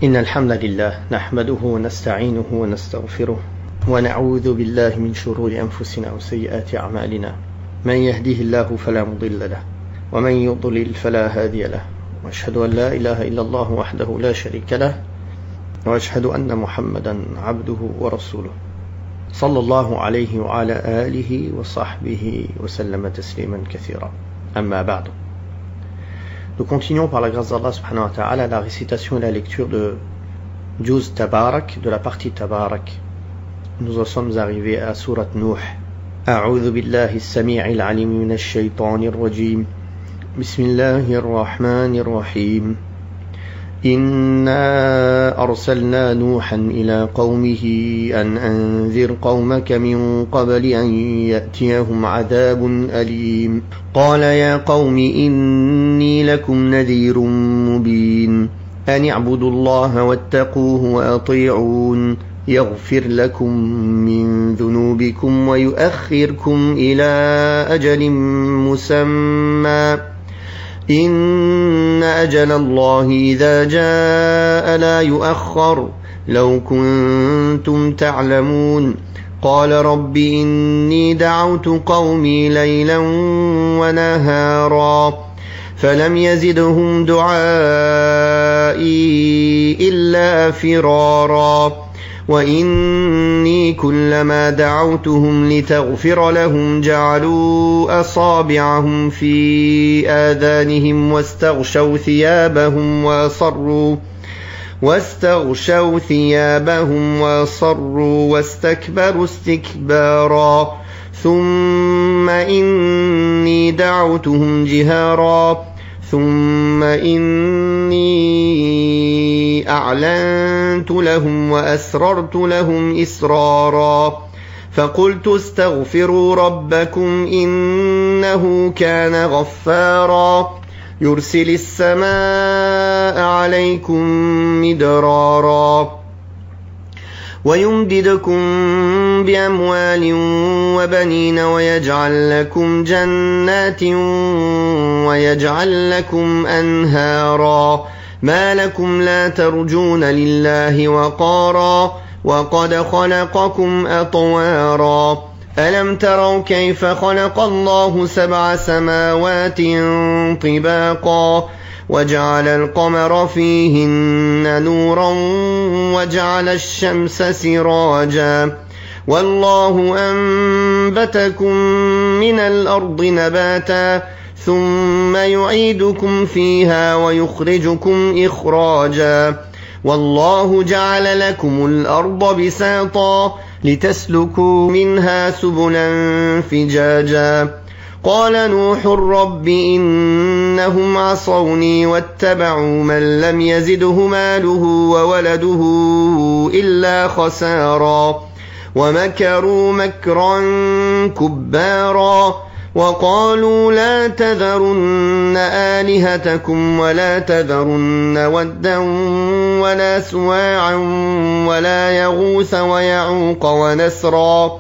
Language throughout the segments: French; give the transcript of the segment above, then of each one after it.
إن الحمد لله نحمده ونستعينه ونستغفره ونعوذ بالله من شرور أنفسنا وسيئات أعمالنا من يهده الله فلا مضل له ومن يضلل فلا هادي له وأشهد أن لا إله إلا الله وحده لا شريك له وأشهد أن محمدا عبده ورسوله صلى الله عليه وعلى آله وصحبه وسلم تسليما كثيرا أما بعد. Nous continuons par la grâce d'Allah subhanahu wa ta'ala la récitation et la lecture de Juz Tabarak, de la partie Tabarak. Nous en sommes arrivés à Surat Nuh. أعوذ بالله السميع العليم من الشيطان الرجيم بسم الله الرحمن الرحيم إنا أرسلنا نوحا إلى قومه أن أنذر قومك من قبل أن يأتيهم عذاب أليم قال يا قوم إني لكم نذير مبين أن اعبدوا الله واتقوه وأطيعون يغفر لكم من ذنوبكم ويؤخركم إلى أجل مسمى إن أجل الله إذا جاء لا يؤخر لو كنتم تعلمون قال رب إني دعوت قومي ليلا ونهارا فلم يزدهم دعائي إلا فرارا وإني كلما دعوتهم لتغفر لهم جعلوا أصابعهم في آذانهم واستغشوا ثيابهم وأصروا واستكبروا استكبارا ثم إني دعوتهم جهارا ثم إني أعلنت لهم وأسررت لهم إسرارا فقلت استغفروا ربكم إنه كان غفارا يرسل السماء عليكم مدرارا ويمددكم بأموال وبنين ويجعل لكم جنات ويجعل لكم أنهارا ما لكم لا ترجون لله وقارا وقد خلقكم أطوارا ألم تروا كيف خلق الله 7 سماوات طباقا وجعل القمر فيهن نورا وجعل الشمس سراجا والله أنبتكم من الأرض نباتا ثم يعيدكم فيها ويخرجكم إخراجا والله جعل لكم الأرض بساطا لتسلكوا منها سبلا فجاجا قال نوح رب إنهم عصوني واتبعوا من لم يزده ماله وولده إلا خسارا ومكروا مكرا كبارا وقالوا لا تذرن آلهتكم ولا تذرن ودا ولا سواعا ولا يغوث ويعوق ونسرا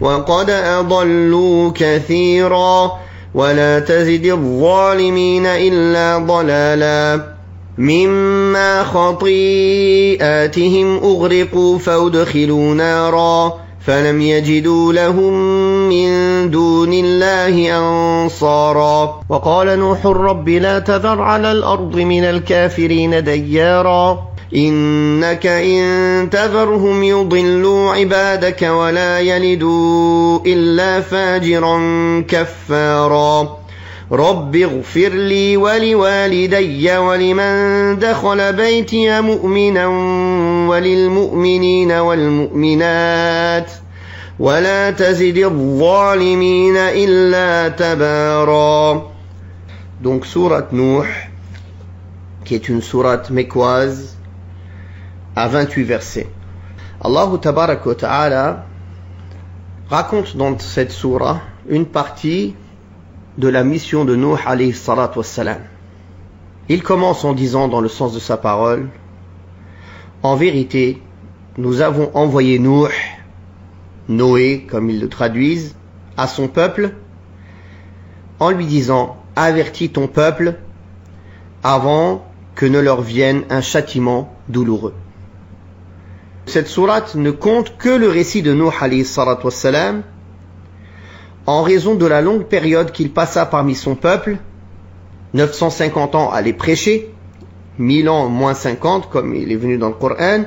وقد أضلوا كثيرا ولا تزد الظالمين إلا ضلالا مما خطيئاتهم أغرقوا فأدخلوا نارا فلم يجدوا لهم من دون الله أنصارا وقال نوح رب لا تذر على الأرض من الكافرين ديارا إنك إن تذرهم يضلوا عبادك ولا يلدوا إلا فاجرا كفارا رب اغفر لي ولوالدي ولمن دخل بيتي مؤمنا وللمؤمنين والمؤمنات ولا تزد الظالمين إلا تبارا. Donc sourate Nuh, qui est une sourate mécoise à 28 versets. Allah Tabarak wa Ta'ala raconte dans cette sourate une partie de la mission de Nuh alayhi salatu wassalam. Il commence en disant dans le sens de sa parole: en vérité, nous avons envoyé Nuh, Noé comme ils le traduisent, à son peuple, en lui disant: avertis ton peuple avant que ne leur vienne un châtiment douloureux. Cette sourate ne compte que le récit de Nuh alayhi salatu wassalam, en raison de la longue période qu'il passa parmi son peuple, 950 ans à les prêcher, 1000 ans moins 50 comme il est venu dans le Coran,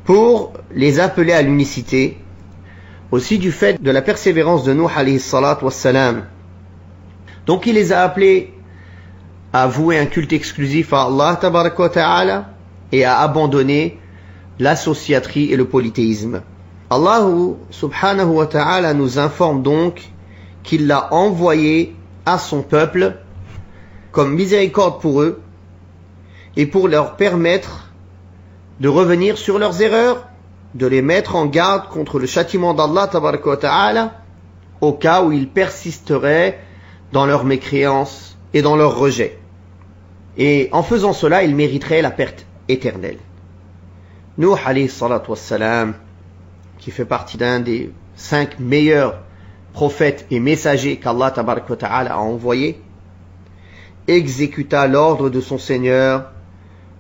pour les appeler à l'unicité, aussi du fait de la persévérance de Nuh alayhi salatu wassalam. Donc il les a appelés à vouer un culte exclusif à Allah tabaraka wa ta'ala et à abandonner l'associaterie et le polythéisme. Allah subhanahu wa ta'ala nous informe donc qu'il l'a envoyé à son peuple comme miséricorde pour eux et pour leur permettre de revenir sur leurs erreurs, de les mettre en garde contre le châtiment d'Allah tabaraka wa ta'ala au cas où ils persisteraient dans leur mécréance et dans leur rejet. Et en faisant cela, ils mériteraient la perte éternelle. Nuh alayhi salatu wassalam, qui fait partie d'un des 5 meilleurs prophètes et messagers qu'Allah tabaraka wa ta'ala a envoyés, exécuta l'ordre de son Seigneur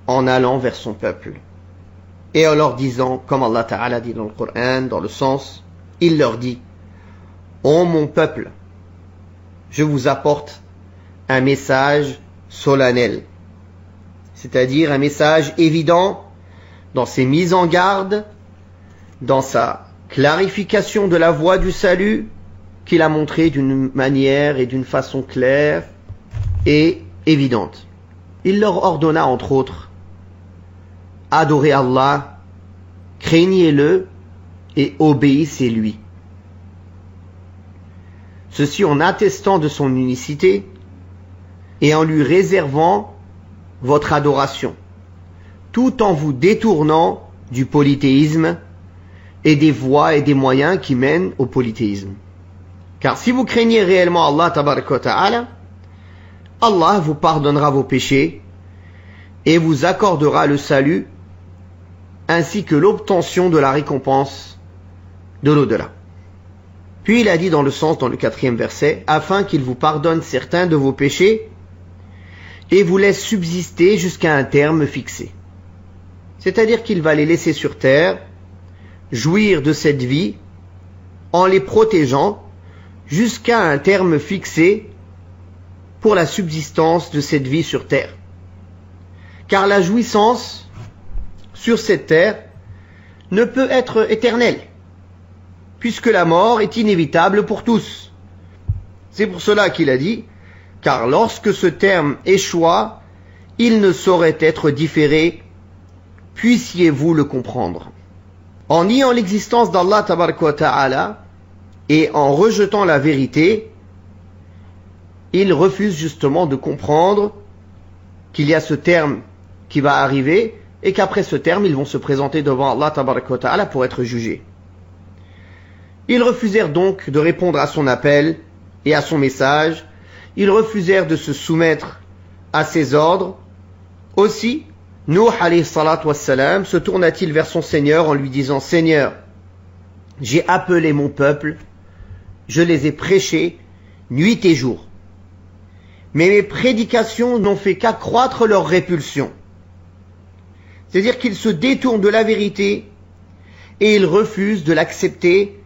en allant vers son peuple. Et en leur disant, comme Allah ta'ala dit dans le Coran, dans le sens, il leur dit, ô mon peuple, je vous apporte un message solennel, c'est-à-dire un message évident dans ses mises en garde, dans sa clarification de la voie du salut, qu'il a montré d'une manière et d'une façon claire et évidente. Il leur ordonna entre autres, adorez Allah, craignez-le et obéissez-lui. Ceci en attestant de son unicité et en lui réservant votre adoration, tout en vous détournant du polythéisme et des voies et des moyens qui mènent au polythéisme. Car si vous craignez réellement Allah tabaraka wa ta'ala, Allah vous pardonnera vos péchés et vous accordera le salut ainsi que l'obtention de la récompense de l'au-delà. Puis il a dit dans le sens, dans le 4e verset, afin qu'il vous pardonne certains de vos péchés et vous laisse subsister jusqu'à un terme fixé. C'est-à-dire qu'il va les laisser sur terre, jouir de cette vie, en les protégeant jusqu'à un terme fixé pour la subsistance de cette vie sur terre. Car la jouissance sur cette terre ne peut être éternelle, puisque la mort est inévitable pour tous. C'est pour cela qu'il a dit, car lorsque ce terme échoua, il ne saurait être différé, puissiez-vous le comprendre. En niant l'existence d'Allah tabaraka wa ta'ala et en rejetant la vérité, ils refusent justement de comprendre qu'il y a ce terme qui va arriver et qu'après ce terme, ils vont se présenter devant Allah tabaraka wa ta'ala pour être jugés. Ils refusèrent donc de répondre à son appel et à son message. Ils refusèrent de se soumettre à ses ordres. Aussi, Nuh alayhi salatu wassalam se tourna-t-il vers son Seigneur en lui disant, Seigneur, j'ai appelé mon peuple, je les ai prêchés nuit et jour. Mais mes prédications n'ont fait qu'accroître leur répulsion. C'est-à-dire qu'ils se détournent de la vérité et ils refusent de l'accepter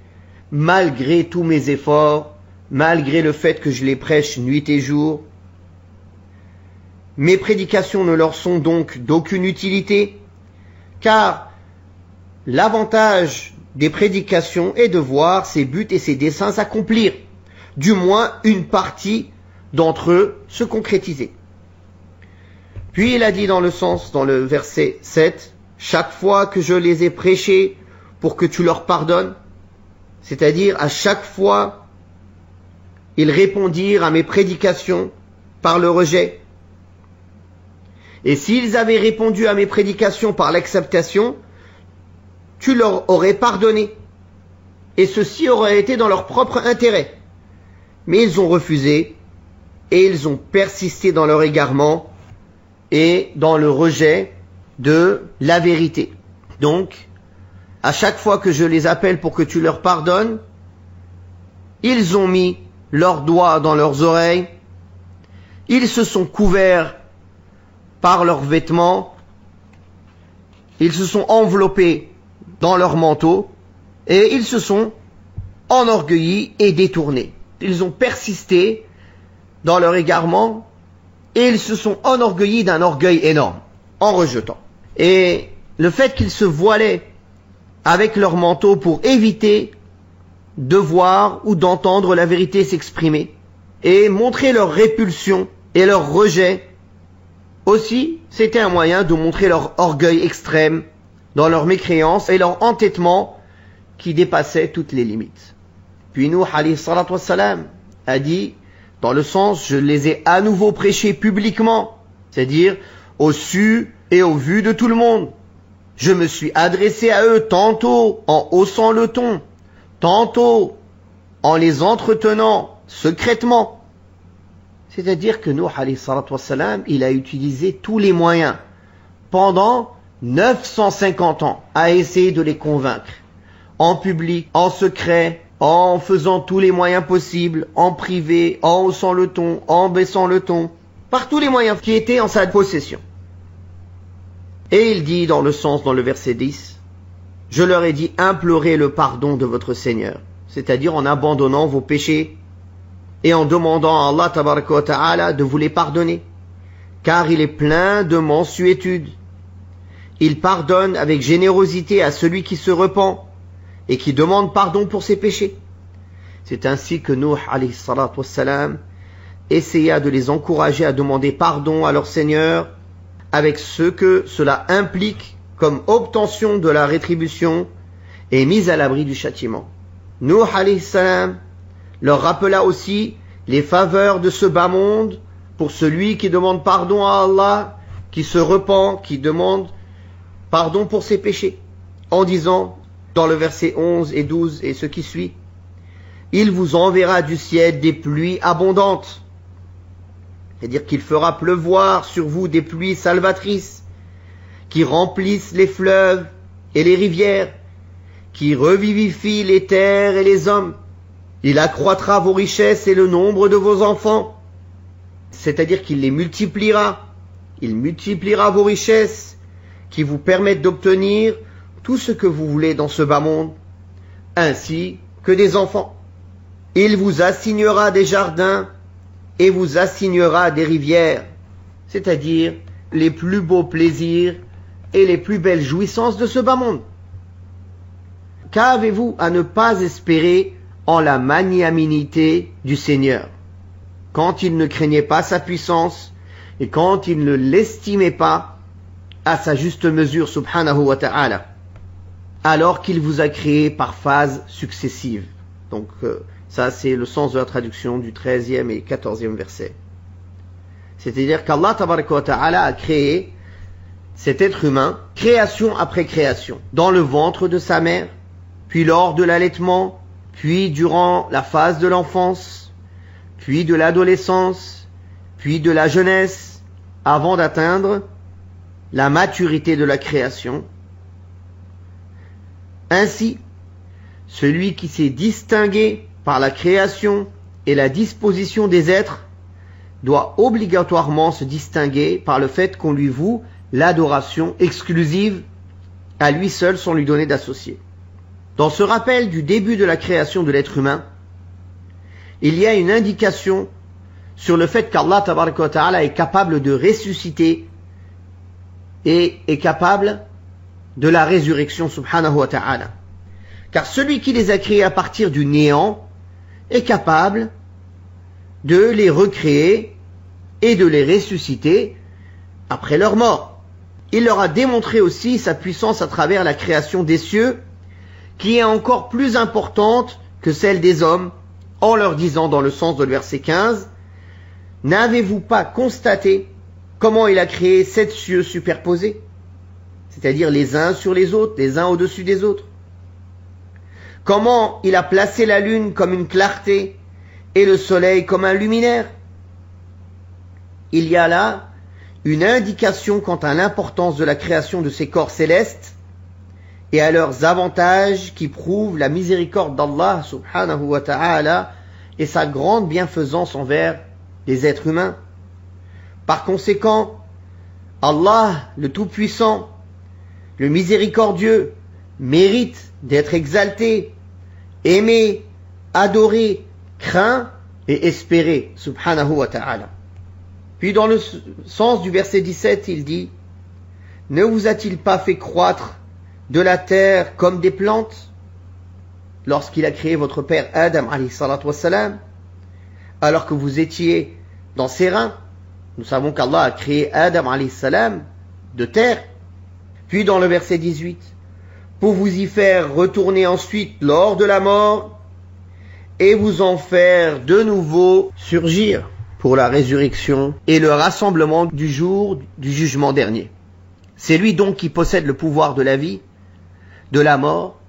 malgré tous mes efforts, malgré le fait que je les prêche nuit et jour. Mes prédications ne leur sont donc d'aucune utilité, car l'avantage des prédications est de voir ses buts et ses desseins s'accomplir, du moins une partie d'entre eux se concrétiser. Puis il a dit dans le verset 7, chaque fois que je les ai prêchés pour que tu leur pardonnes, c'est-à-dire à chaque fois, ils répondirent à mes prédications par le rejet. Et s'ils avaient répondu à mes prédications par l'acceptation, tu leur aurais pardonné. Et ceci aurait été dans leur propre intérêt. Mais ils ont refusé et ils ont persisté dans leur égarement et dans le rejet de la vérité. Donc, à chaque fois que je les appelle pour que tu leur pardonnes, ils ont mis leurs doigts dans leurs oreilles, ils se sont couverts par leurs vêtements, ils se sont enveloppés dans leurs manteaux et ils se sont enorgueillis et détournés. Ils ont persisté dans leur égarement et ils se sont enorgueillis d'un orgueil énorme en rejetant. Et le fait qu'ils se voilaient avec leur manteau pour éviter de voir ou d'entendre la vérité s'exprimer et montrer leur répulsion et leur rejet, aussi c'était un moyen de montrer leur orgueil extrême dans leur mécréance et leur entêtement qui dépassait toutes les limites. Puis Nuh alayhi salatu wassalam a dit, dans le sens, je les ai à nouveau prêchés publiquement, c'est-à-dire au su et au vu de tout le monde. Je me suis adressé à eux tantôt en haussant le ton, tantôt en les entretenant secrètement. C'est-à-dire que Nuh alayhi salatu wassalam, il a utilisé tous les moyens pendant 950 ans à essayer de les convaincre, en public, en secret, en faisant tous les moyens possibles, en privé, en haussant le ton, en baissant le ton, par tous les moyens qui étaient en sa possession. Et il dit dans le verset 10, « Je leur ai dit, implorez le pardon de votre Seigneur, c'est-à-dire en abandonnant vos péchés et en demandant à Allah tabaraka wa ta'ala de vous les pardonner, car il est plein de mansuétude. Il pardonne avec générosité à celui qui se repent et qui demande pardon pour ses péchés. » C'est ainsi que Nuh alayhi salatu wassalam essaya de les encourager à demander pardon à leur Seigneur avec ce que cela implique comme obtention de la rétribution et mise à l'abri du châtiment. Nuh alayhi salam leur rappela aussi les faveurs de ce bas monde pour celui qui demande pardon à Allah, qui se repent, qui demande pardon pour ses péchés, en disant dans le verset 11 et 12 et ce qui suit, « Il vous enverra du ciel des pluies abondantes. » C'est-à-dire qu'il fera pleuvoir sur vous des pluies salvatrices, qui remplissent les fleuves et les rivières, qui revivifient les terres et les hommes. Il accroîtra vos richesses et le nombre de vos enfants. C'est-à-dire qu'il les multipliera. Il multipliera vos richesses qui vous permettent d'obtenir tout ce que vous voulez dans ce bas monde, ainsi que des enfants. Il vous assignera des jardins et vous assignera des rivières, c'est-à-dire les plus beaux plaisirs et les plus belles jouissances de ce bas monde. Qu'avez-vous à ne pas espérer en la magnanimité du Seigneur, quand il ne craignait pas sa puissance et quand il ne l'estimait pas à sa juste mesure, subhanahu wa ta'ala, alors qu'il vous a créé par phases successives. Donc ça c'est le sens de la traduction du 13e et 14e verset. C'est-à-dire qu'Allah tabaraka wa ta'ala a créé cet être humain, création après création, dans le ventre de sa mère, puis lors de l'allaitement, puis durant la phase de l'enfance, puis de l'adolescence, puis de la jeunesse, avant d'atteindre la maturité de la création. Ainsi, celui qui s'est distingué par la création et la disposition des êtres doit obligatoirement se distinguer par le fait qu'on lui voue l'adoration exclusive à lui seul sans lui donner d'associé. Dans ce rappel du début de la création de l'être humain, il y a une indication sur le fait qu'Allah tabaraka wa ta'ala est capable de ressusciter et est capable de la résurrection subhanahu wa ta'ala. Car celui qui les a créés à partir du néant est capable de les recréer et de les ressusciter après leur mort. Il leur a démontré aussi sa puissance à travers la création des cieux, qui est encore plus importante que celle des hommes, en leur disant dans le sens de le verset 15, « N'avez-vous pas constaté comment il a créé 7 cieux superposés, c'est-à-dire les uns sur les autres, les uns au-dessus des autres. Comment il a placé la lune comme une clarté et le soleil comme un luminaire. Il y a là une indication quant à l'importance de la création de ces corps célestes et à leurs avantages qui prouvent la miséricorde d'Allah subhanahu wa ta'ala et sa grande bienfaisance envers les êtres humains. Par conséquent, Allah, le Tout-Puissant, le Miséricordieux, mérite d'être exalté, aimé, adoré, craint et espéré, subhanahu wa ta'ala. Puis dans le sens du verset 17, il dit: ne vous a-t-il pas fait croître de la terre comme des plantes lorsqu'il a créé votre père Adam alayhi salatu wassalam, alors que vous étiez dans ses reins? Nous savons qu'Allah a créé Adam alayhi salam de terre. Puis dans le verset 18, pour vous y faire retourner ensuite lors de la mort et vous en faire de nouveau surgir pour la résurrection et le rassemblement du jour du jugement dernier. C'est lui donc qui possède le pouvoir de la vie, de la mort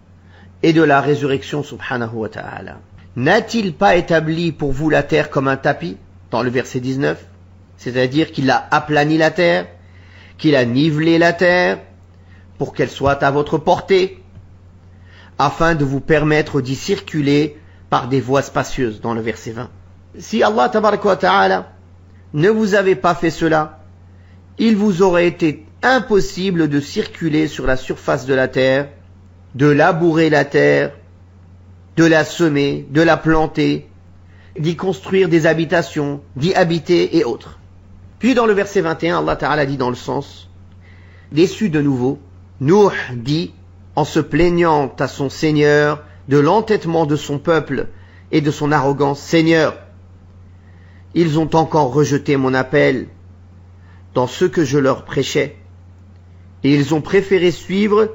et de la résurrection, subhanahu wa ta'ala. N'a-t-il pas établi pour vous la terre comme un tapis, dans le verset 19, c'est-à-dire qu'il a aplani la terre, qu'il a nivelé la terre, pour qu'elle soit à votre portée, afin de vous permettre d'y circuler par des voies spacieuses, dans le verset 20. Si Allah tabaraka wa ta'ala ne vous avait pas fait cela, il vous aurait été impossible de circuler sur la surface de la terre, de labourer la terre, de la semer, de la planter, d'y construire des habitations, d'y habiter et autres. Puis dans le verset 21, Allah Ta'ala dit dans le sens, déçu de nouveau, Nuh dit, en se plaignant à son Seigneur de l'entêtement de son peuple et de son arrogance: Seigneur, ils ont encore rejeté mon appel dans ce que je leur prêchais, et ils ont préféré suivre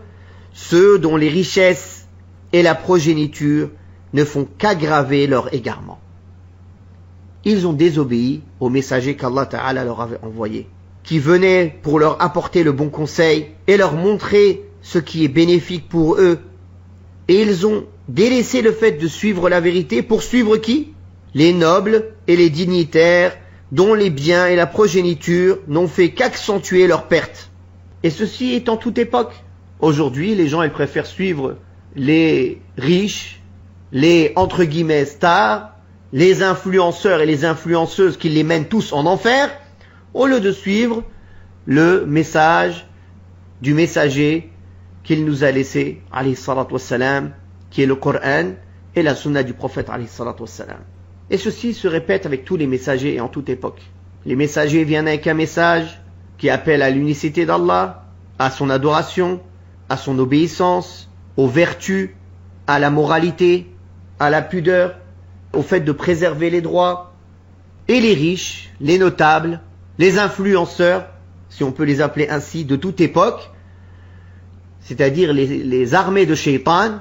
ceux dont les richesses et la progéniture ne font qu'aggraver leur égarement. Ils ont désobéi au messager qu'Allah Ta'ala leur avait envoyé, qui venait pour leur apporter le bon conseil et leur montrer ce qui est bénéfique pour eux. Et ils ont délaissé le fait de suivre la vérité pour suivre qui? Les nobles et les dignitaires dont les biens et la progéniture n'ont fait qu'accentuer leur perte. Et ceci est en toute époque. Aujourd'hui, les gens ils préfèrent suivre les riches, les entre guillemets stars, les influenceurs et les influenceuses qui les mènent tous en enfer, au lieu de suivre le message du messager qu'il nous a laissé, alayhi salatu wassalam, qui est le Coran et la sunna du prophète, alayhi salatu wassalam. Et ceci se répète avec tous les messagers et en toute époque. Les messagers viennent avec un message qui appelle à l'unicité d'Allah, à son adoration, à son obéissance, aux vertus, à la moralité, à la pudeur, au fait de préserver les droits. Et les riches, les notables, les influenceurs, si on peut les appeler ainsi, de toute époque, c'est-à-dire les armées de Shaitan,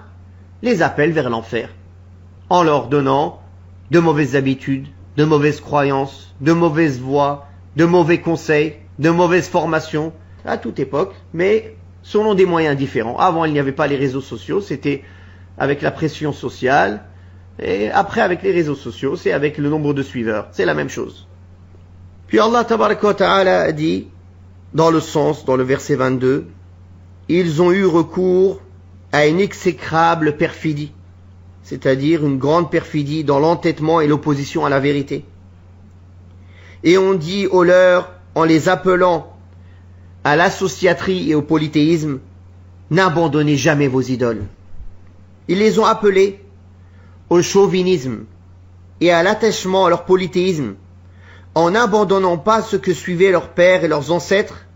les appellent vers l'enfer, en leur donnant de mauvaises habitudes, de mauvaises croyances, de mauvaises voies, de mauvais conseils, de mauvaises formations, à toute époque, mais selon des moyens différents. Avant, il n'y avait pas les réseaux sociaux, c'était avec la pression sociale, et après, avec les réseaux sociaux, c'est avec le nombre de suiveurs, c'est la même chose. Puis Allah tabaraka wa ta'ala a dit, dans le sens, dans le verset 22, ils ont eu recours à une exécrable perfidie, c'est-à-dire une grande perfidie dans l'entêtement et l'opposition à la vérité. Et on dit aux leurs, en les appelant à l'associaterie et au polythéisme, n'abandonnez jamais vos idoles. Ils les ont appelés au chauvinisme et à l'attachement à leur polythéisme, en n'abandonnant pas ce que suivaient leurs pères et leurs ancêtres,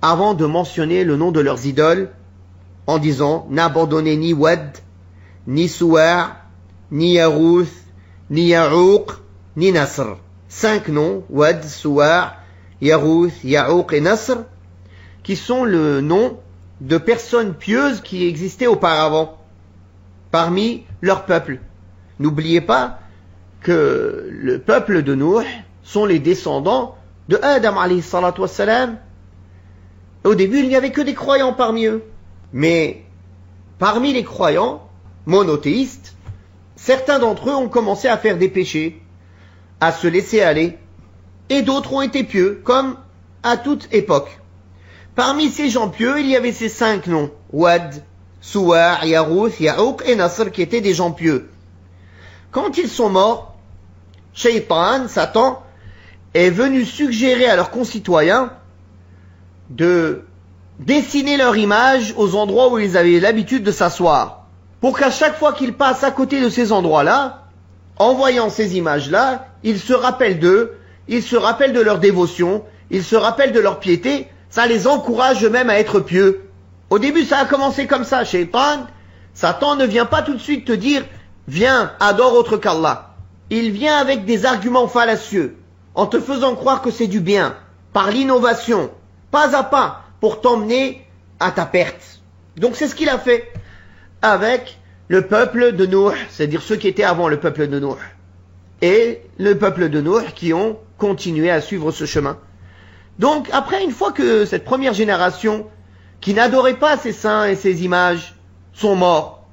avant de mentionner le nom de leurs idoles, en disant n'abandonnez ni Wad, ni Suwa', ni Yarouth, ni Ya'ouq, ni Nasr. 5 noms, Wad, Suwa', Yarouth, Ya'ouq et Nasr, qui sont le nom de personnes pieuses qui existaient auparavant, parmi leur peuple. N'oubliez pas que le peuple de Nuh sont les descendants de Adam alayhi salatu wassalam. Au début, il n'y avait que des croyants parmi eux. Mais parmi les croyants monothéistes, certains d'entre eux ont commencé à faire des péchés, à se laisser aller, et d'autres ont été pieux, comme à toute époque. Parmi ces gens pieux, il y avait ces 5 noms, Wad, Suwa', Yarouth, Ya'ouq et Nasr, qui étaient des gens pieux. Quand ils sont morts, Shaitan, Satan, est venu suggérer à leurs concitoyens de dessiner leur image aux endroits où ils avaient l'habitude de s'asseoir, pour qu'à chaque fois qu'ils passent à côté de ces endroits-là, en voyant ces images-là, ils se rappellent d'eux, ils se rappellent de leur dévotion, ils se rappellent de leur piété, ça les encourage eux-mêmes à être pieux. Au début, ça a commencé comme ça, Satan ne vient pas tout de suite te dire « Viens, adore autre qu'Allah ». Il vient avec des arguments fallacieux, en te faisant croire que c'est du bien, par l'innovation, pas à pas, pour t'emmener à ta perte. Donc c'est ce qu'il a fait avec le peuple de Nuh, c'est-à-dire ceux qui étaient avant le peuple de Nuh, et le peuple de Nuh qui ont continué à suivre ce chemin. Donc après, une fois que cette première génération qui n'adorait pas ces saints et ces images sont morts,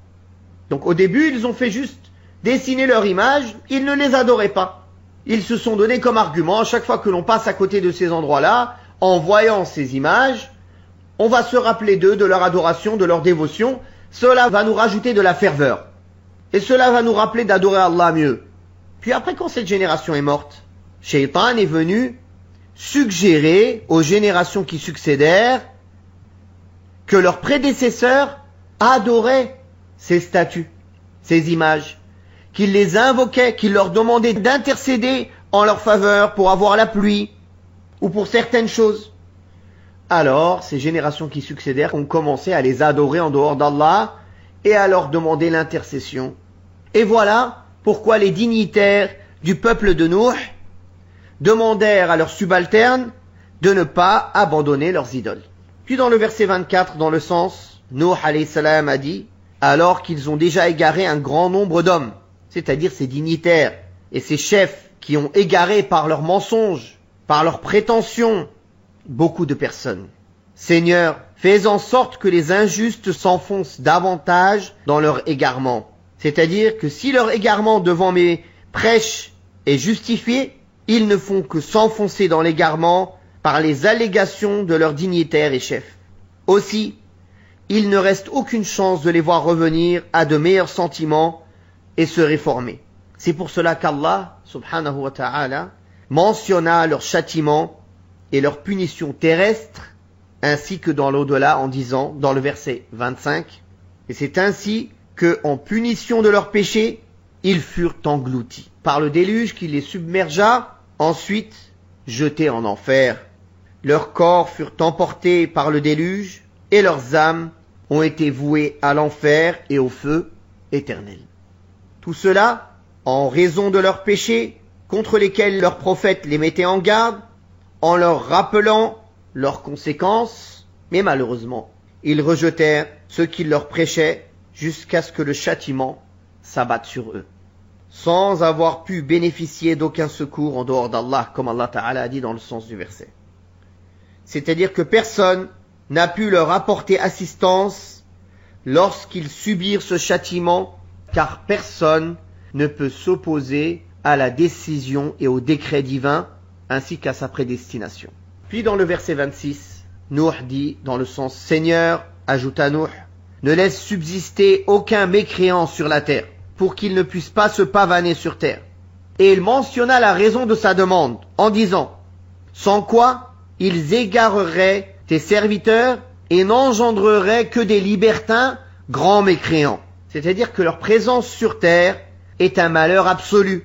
donc au début ils ont fait juste dessiner leur image, ils ne les adoraient pas. Ils se sont donnés comme argument, à chaque fois que l'on passe à côté de ces endroits-là, en voyant ces images, on va se rappeler d'eux, de leur adoration, de leur dévotion. Cela va nous rajouter de la ferveur. Et cela va nous rappeler d'adorer Allah mieux. Puis après, quand cette génération est morte, Shaitan est venu suggérer aux générations qui succédèrent que leurs prédécesseurs adoraient ces statues, ces images, qu'ils les invoquaient, qu'ils leur demandaient d'intercéder en leur faveur pour avoir la pluie ou pour certaines choses. Alors, ces générations qui succédèrent ont commencé à les adorer en dehors d'Allah et à leur demander l'intercession. Et voilà pourquoi les dignitaires du peuple de Nuh demandèrent à leurs subalternes de ne pas abandonner leurs idoles. Puis dans le verset 24, dans le sens, Nuh alayhi salam a dit « Alors qu'ils ont déjà égaré un grand nombre d'hommes », c'est-à-dire ces dignitaires et ces chefs qui ont égaré par leurs mensonges, par leurs prétentions, beaucoup de personnes. Seigneur, fais en sorte que les injustes s'enfoncent davantage dans leur égarement. C'est-à-dire que si leur égarement devant mes prêches est justifié, ils ne font que s'enfoncer dans l'égarement par les allégations de leurs dignitaires et chefs. Aussi, il ne reste aucune chance de les voir revenir à de meilleurs sentiments et se réformer. C'est pour cela qu'Allah, subhanahu wa ta'ala, mentionna leur châtiment et leur punition terrestre, ainsi que dans l'au-delà en disant, dans le verset 25, et c'est ainsi que, en punition de leurs péchés, ils furent engloutis par le déluge qui les submergea, ensuite jetés en enfer. Leurs corps furent emportés par le déluge, et leurs âmes ont été vouées à l'enfer et au feu éternel. Tout cela, en raison de leurs péchés, contre lesquels leurs prophètes les mettaient en garde, en leur rappelant leurs conséquences, mais malheureusement, ils rejetèrent ce qu'ils leur prêchaient jusqu'à ce que le châtiment s'abatte sur eux, sans avoir pu bénéficier d'aucun secours en dehors d'Allah, comme Allah Ta'ala a dit dans le sens du verset. C'est-à-dire que personne n'a pu leur apporter assistance lorsqu'ils subirent ce châtiment, car personne ne peut s'opposer à la décision et au décret divin, ainsi qu'à sa prédestination. Puis dans le verset 26, Nuh dit dans le sens Seigneur, ajouta Nuh, ne laisse subsister aucun mécréant sur la terre, pour qu'il ne puisse pas se pavaner sur terre. Et il mentionna la raison de sa demande, en disant, sans quoi ils égareraient tes serviteurs et n'engendreraient que des libertins grands mécréants. C'est-à-dire que leur présence sur terre est un malheur absolu.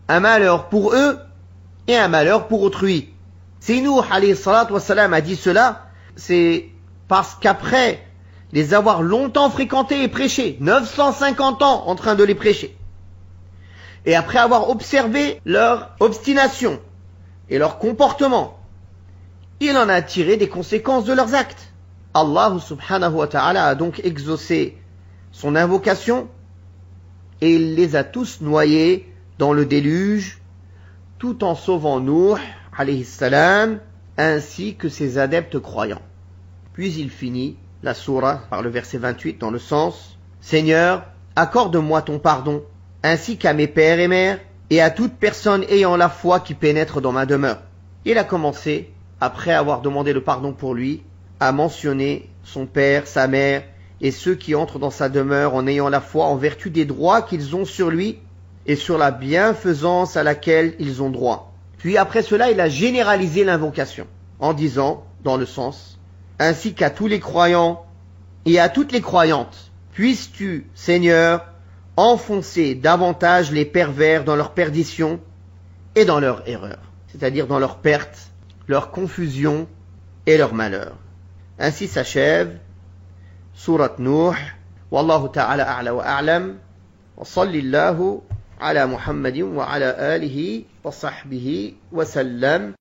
Un malheur pour eux et un malheur pour autrui. Si Nuh alayhi salatu wassalam a dit cela, c'est parce qu'après les avoir longtemps fréquentés et prêchés, 950 ans en train de les prêcher, et après avoir observé leur obstination et leur comportement, il en a tiré des conséquences de leurs actes. Allah subhanahu wa ta'ala a donc exaucé son invocation et il les a tous noyés dans le déluge, tout en sauvant Nuh alayhi salam ainsi que ses adeptes croyants. Puis il finit la sourate par le verset 28 dans le sens Seigneur, accorde-moi ton pardon, ainsi qu'à mes pères et mères, et à toute personne ayant la foi qui pénètre dans ma demeure. Il a commencé, après avoir demandé le pardon pour lui, à mentionner son père, sa mère, et ceux qui entrent dans sa demeure en ayant la foi en vertu des droits qu'ils ont sur lui, et sur la bienfaisance à laquelle ils ont droit. Puis après cela, il a généralisé l'invocation, en disant dans le sens, ainsi qu'à tous les croyants et à toutes les croyantes. Puisses-tu, Seigneur, enfoncer davantage les pervers dans leur perdition et dans leur erreur, c'est-à-dire dans leur perte, leur confusion et leur malheur. Ainsi s'achève Surat Nuh. Wallahu ta'ala a'la wa a'lam. Wa sallallahu ala Muhammadin wa ala alihi wa sahbihi wa sallam.